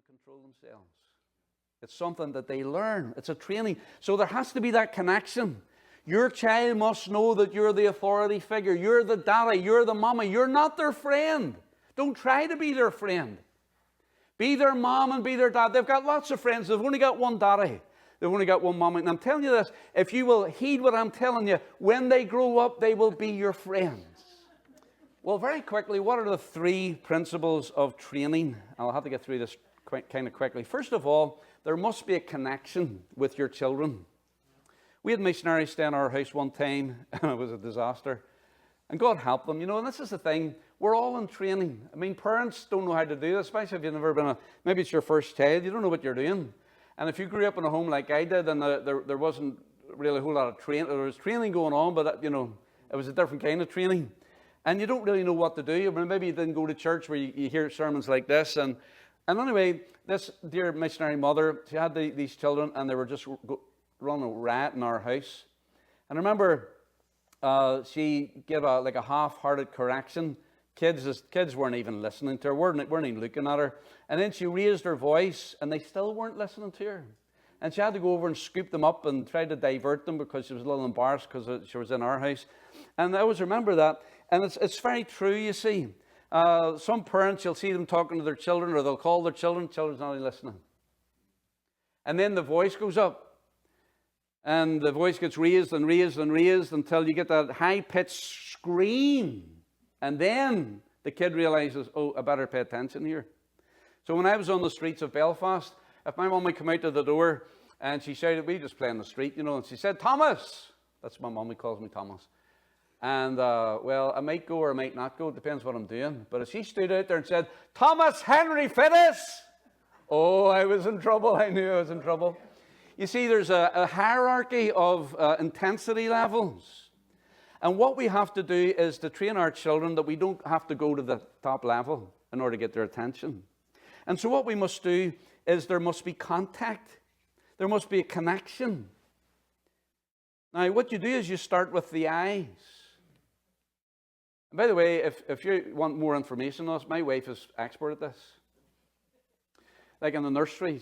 control themselves. It's something that they learn. It's a training. So there has to be that connection. Your child must know that you're the authority figure. You're the daddy. You're the mama. You're not their friend. Don't try to be their friend. Be their mom and be their dad. They've got lots of friends. They've only got one daddy. They've only got one mama. And I'm telling you this, if you will heed what I'm telling you, when they grow up, they will be your friends. Well, very quickly, what are the 3 principles of training? I'll have to get through this kind of quickly. First of all, there must be a connection with your children. We had missionaries stay in our house one time, and it was a disaster. And God help them, and this is the thing. We're all in training. I mean, parents don't know how to do this, especially if you've never been maybe it's your first child. You don't know what you're doing. And if you grew up in a home like I did, and there wasn't really a whole lot of training. There was training going on, but, it was a different kind of training. And you don't really know what to do. Maybe you didn't go to church where you hear sermons like this. And anyway, this dear missionary mother, she had these children, and they were just running a riot in our house. And I remember she gave a half-hearted correction. Kids weren't even listening to her, weren't even looking at her. And then she raised her voice, and they still weren't listening to her. And she had to go over and scoop them up and try to divert them because she was a little embarrassed because she was in our house. And I always remember that. And it's very true, you see. Some parents, you'll see them talking to their children, or they'll call their children. Children's not listening. And then the voice goes up. And the voice gets raised and raised and raised until you get that high-pitched scream. And then the kid realizes, oh, I better pay attention here. So when I was on the streets of Belfast, if my mum would come out to the door and she shouted, we just play in the street, and she said, Thomas. That's my mum, he calls me Thomas. And, well, I might go or I might not go. It depends what I'm doing. But if she stood out there and said, Thomas Henry Finnis, oh, I was in trouble. I knew I was in trouble. You see, there's a hierarchy of intensity levels. And what we have to do is to train our children that we don't have to go to the top level in order to get their attention. And so what we must do is there must be contact. There must be a connection. Now, what you do is you start with the eyes. And by the way, if you want more information on this, my wife is expert at this. Like in the nursery,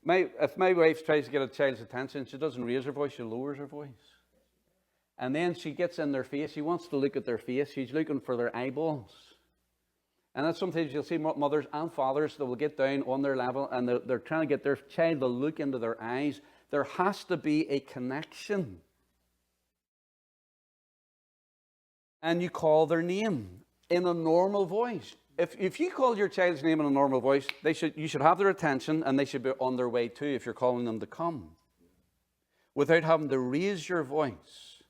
if my wife tries to get a child's attention, she doesn't raise her voice, she lowers her voice. And then she gets in their face. She wants to look at their face. She's looking for their eyeballs. And that's sometimes you'll see mothers and fathers that will get down on their level and they're trying to get their child to look into their eyes. There has to be a connection. And you call their name in a normal voice. If you call your child's name in a normal voice, you should have their attention and they should be on their way too if you're calling them to come. Without having to raise your voice.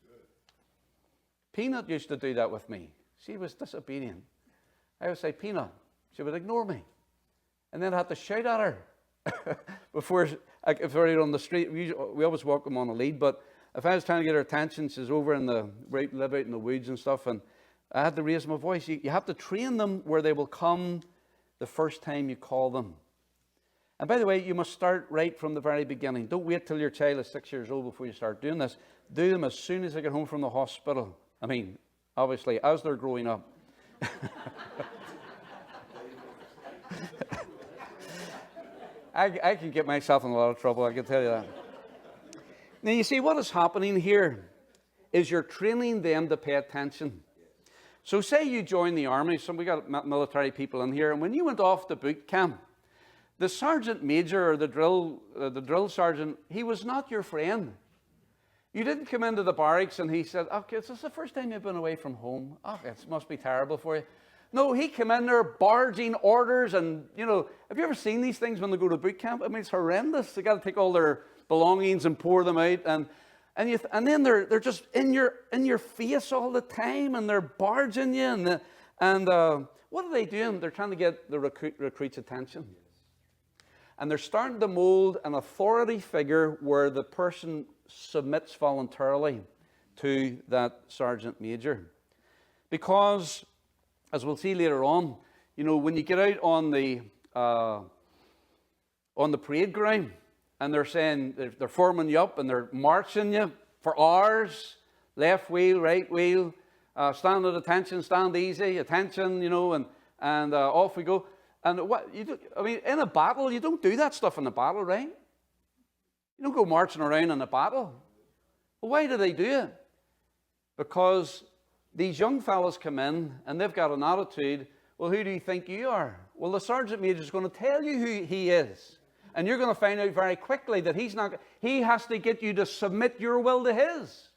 Peanut used to do that with me. She was disobedient. I would say, Peanut. She would ignore me. And then I had to shout at her. If we're out on the street, we always walk them on a lead, but if I was trying to get her attention, she's over live out in the woods and stuff, and I had to raise my voice. You have to train them where they will come the first time you call them. And by the way, you must start right from the very beginning. Don't wait till your child is 6 years old before you start doing this. Do them as soon as they get home from the hospital. I mean, obviously, as they're growing up. I can get myself in a lot of trouble, I can tell you that. Now, you see, what is happening here is you're training them to pay attention. So say you join the army. We got military people in here, and when you went off to boot camp, the sergeant major or the drill sergeant, he was not your friend. You didn't come into the barracks and he said, okay, is this the first time you've been away from home? Oh, it must be terrible for you. No, he came in there barging orders and, have you ever seen these things when they go to boot camp? I mean, it's horrendous. They got to take all their belongings and pour them out. And then they're just in your face all the time and they're barging you. And what are they doing? They're trying to get the recruit's attention. And they're starting to mold an authority figure where the person submits voluntarily to that sergeant major. Because, as we'll see later on, when you get out on the parade ground and they're saying, they're forming you up and they're marching you for hours, left wheel, right wheel, stand at attention, stand easy, attention, and off we go. And what you do, I mean, in a battle, you don't do that stuff in a battle, right? You don't go marching around in a battle. Well, why do they do it? Because these young fellas come in and they've got an attitude, well, who do you think you are? Well, the sergeant major is going to tell you who he is. And you're going to find out very quickly that he has to get you to submit your will to his.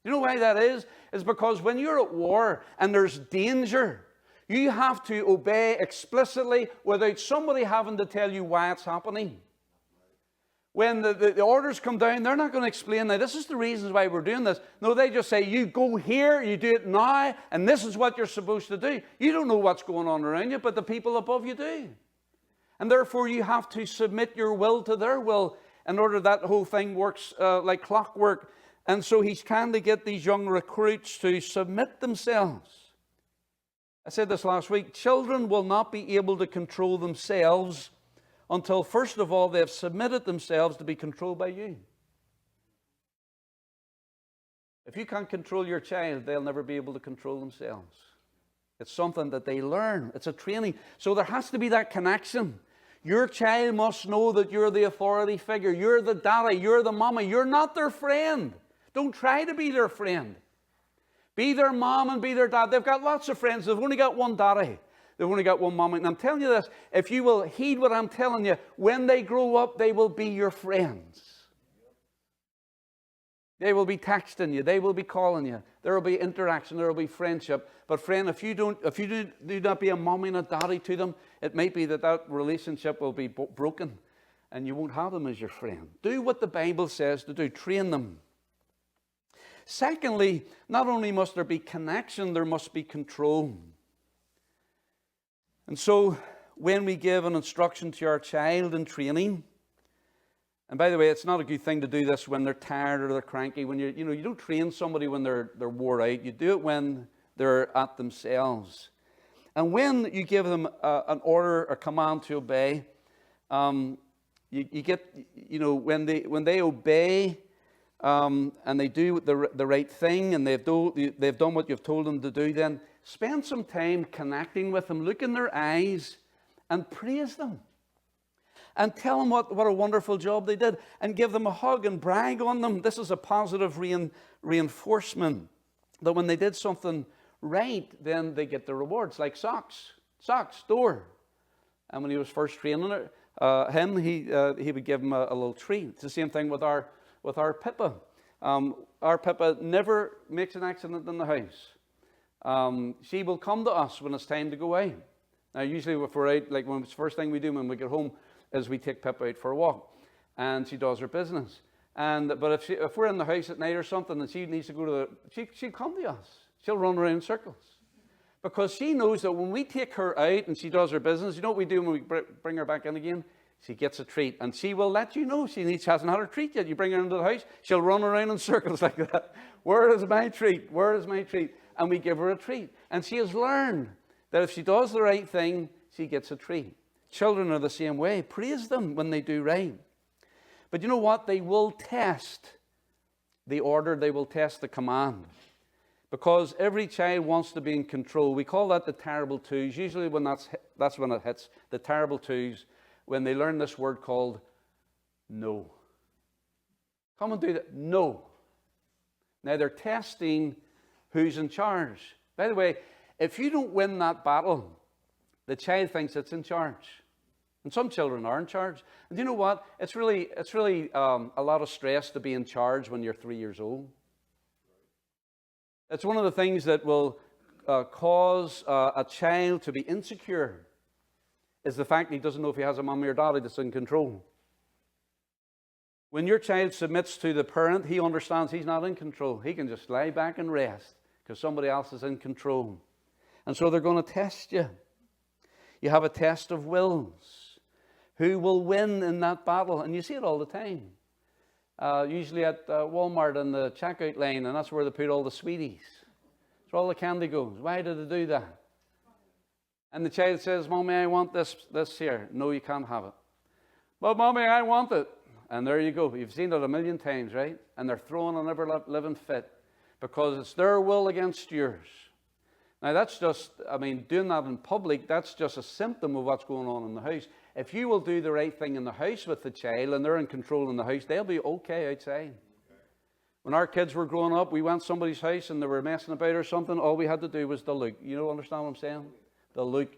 You know why that is? It's because when you're at war and there's danger, you have to obey explicitly without somebody having to tell you why it's happening. When the orders come down, they're not going to explain, now this is the reasons why we're doing this. No, they just say, you go here, you do it now, and this is what you're supposed to do. You don't know what's going on around you, but the people above you do. And therefore you have to submit your will to their will in order that whole thing works like clockwork. And so he's trying to get these young recruits to submit themselves. I said this last week, children will not be able to control themselves until, first of all, they've submitted themselves to be controlled by you. If you can't control your child, they'll never be able to control themselves. It's something that they learn. It's a training. So there has to be that connection. Your child must know that you're the authority figure. You're the daddy. You're the mama. You're not their friend. Don't try to be their friend. Be their mom and be their dad. They've got lots of friends. They've only got one daddy. They've only got one mom. And I'm telling you this, if you will heed what I'm telling you, when they grow up, they will be your friends. They will be texting you. They will be calling you. There will be interaction. There will be friendship. But friend, if you do not be a mommy and a daddy to them, it might be that relationship will be broken and you won't have them as your friend. Do what the Bible says to do. Train them. Secondly, not only must there be connection, there must be control. And so, when we give an instruction to our child in training, and by the way, it's not a good thing to do this when they're tired or they're cranky. When you don't train somebody when they're wore out. You do it when they're at themselves. And when you give them an order, a command to obey, you get, when they obey. And they do the right thing, and they've done what you've told them to do, then spend some time connecting with them, look in their eyes and praise them. And tell them what a wonderful job they did, and give them a hug and brag on them. This is a positive reinforcement that when they did something right, then they get the rewards, like Socks, Door. And when he was first training him, he would give him a little treat. It's the same thing with our Pippa. Our Pippa never makes an accident in the house. She will come to us when it's time to go out. Now, usually if we're out, like when it's the first thing we do when we get home is we take Pippa out for a walk, and she does her business. But if we're in the house at night or something and she needs to go to she'll come to us. She'll run around in circles. Because she knows that when we take her out and she does her business, you know what we do when we bring her back in again? She gets a treat, and she will let you know she hasn't had her treat yet. You bring her into the house, she'll run around in circles like that. Where is my treat? Where is my treat? And we give her a treat. And she has learned that if she does the right thing, she gets a treat. Children are the same way. Praise them when they do right. But you know what? They will test the order. They will test the command. Because every child wants to be in control. We call that the terrible twos. Usually when that's when it hits, the terrible twos, when they learn this word called no. Come and do that. No. Now they're testing who's in charge. By the way, if you don't win that battle, the child thinks it's in charge. And some children are in charge. And you know what? It's really a lot of stress to be in charge when you're 3 years old. It's one of the things that will cause a child to be insecure, is the fact that he doesn't know if he has a mommy or daddy that's in control. When your child submits to the parent, he understands he's not in control. He can just lie back and rest because somebody else is in control. And so they're going to test you. You have a test of wills. Who will win in that battle? And you see it all the time. Usually at Walmart in the checkout line, and that's where they put all the sweeties. That's where all the candy goes. Why do they do that? And the child says, Mommy, I want this here. No, you can't have it. But Mommy, I want it. And there you go. You've seen it a million times, right? And they're throwing on every living fit because it's their will against yours. Now, that's just, doing that in public, that's just a symptom of what's going on in the house. If you will do the right thing in the house with the child and they're in control in the house, they'll be okay outside. When our kids were growing up, we went to somebody's house and they were messing about or something. All we had to do was to look. You know, understand what I'm saying? To look.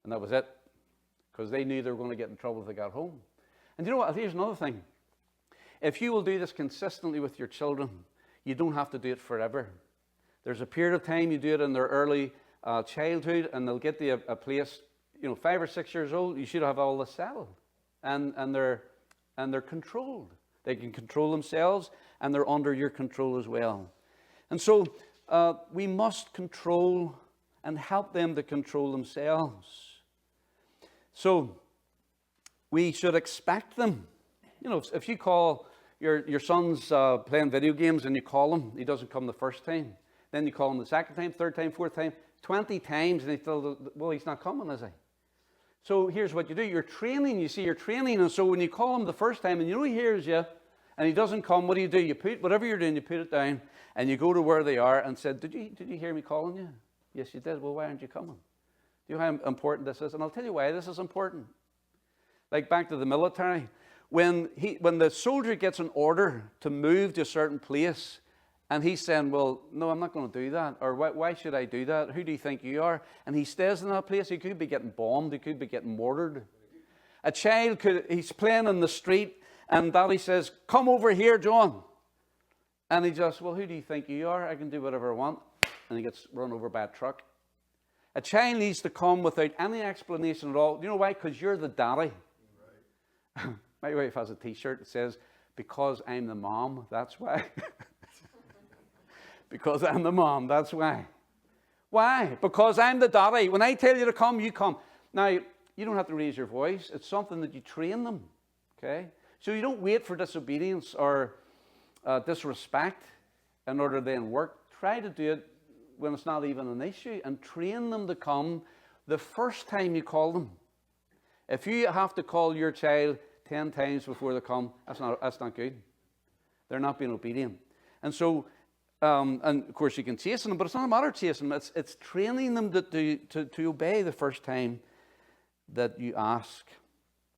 And that was it. Because they knew they were going to get in trouble if they got home. And you know what? Here's another thing. If you will do this consistently with your children, you don't have to do it forever. There's a period of time you do it in their early childhood, and they'll get to a place, 5 or 6 years old, you should have all this settled. And they're controlled. They can control themselves, and they're under your control as well. And so we must control and help them to control themselves. So we should expect them. If you call your son's playing video games and you call him, he doesn't come the first time. Then you call him the second time, third time, fourth time, 20 times, and he's not coming, is he? So here's what you do. You're training. You're training. And so when you call him the first time and he hears you and he doesn't come, what do? You put whatever you're doing, you put it down and you go to where they are and said, did you hear me calling you? Yes, you did. Well, why aren't you coming? Do you know how important this is? And I'll tell you why this is important. Like back to the military. When the soldier gets an order to move to a certain place, and he's saying, well, no, I'm not going to do that. Or why should I do that? Who do you think you are? And he stays in that place. He could be getting bombed. He could be getting mortared. A child he's playing in the street, and Daddy says, come over here, John. And he just, well, who do you think you are? I can do whatever I want. And he gets run over by a truck. A child needs to come without any explanation at all. You know why? Because you're the daddy. Right. My wife has a T-shirt that says, because I'm the mom, that's why. Because I'm the mom, that's why. Why? Because I'm the daddy. When I tell you to come, you come. Now, you don't have to raise your voice. It's something that you train them. Okay? So you don't wait for disobedience or disrespect in order to then work. Try to do it when it's not even an issue and train them to come the first time you call them. If you have to call your child 10 times before they come, that's not good. They're not being obedient. And so, and of course you can chase them, but it's not a matter of chasing them. It's training them to obey the first time that you ask.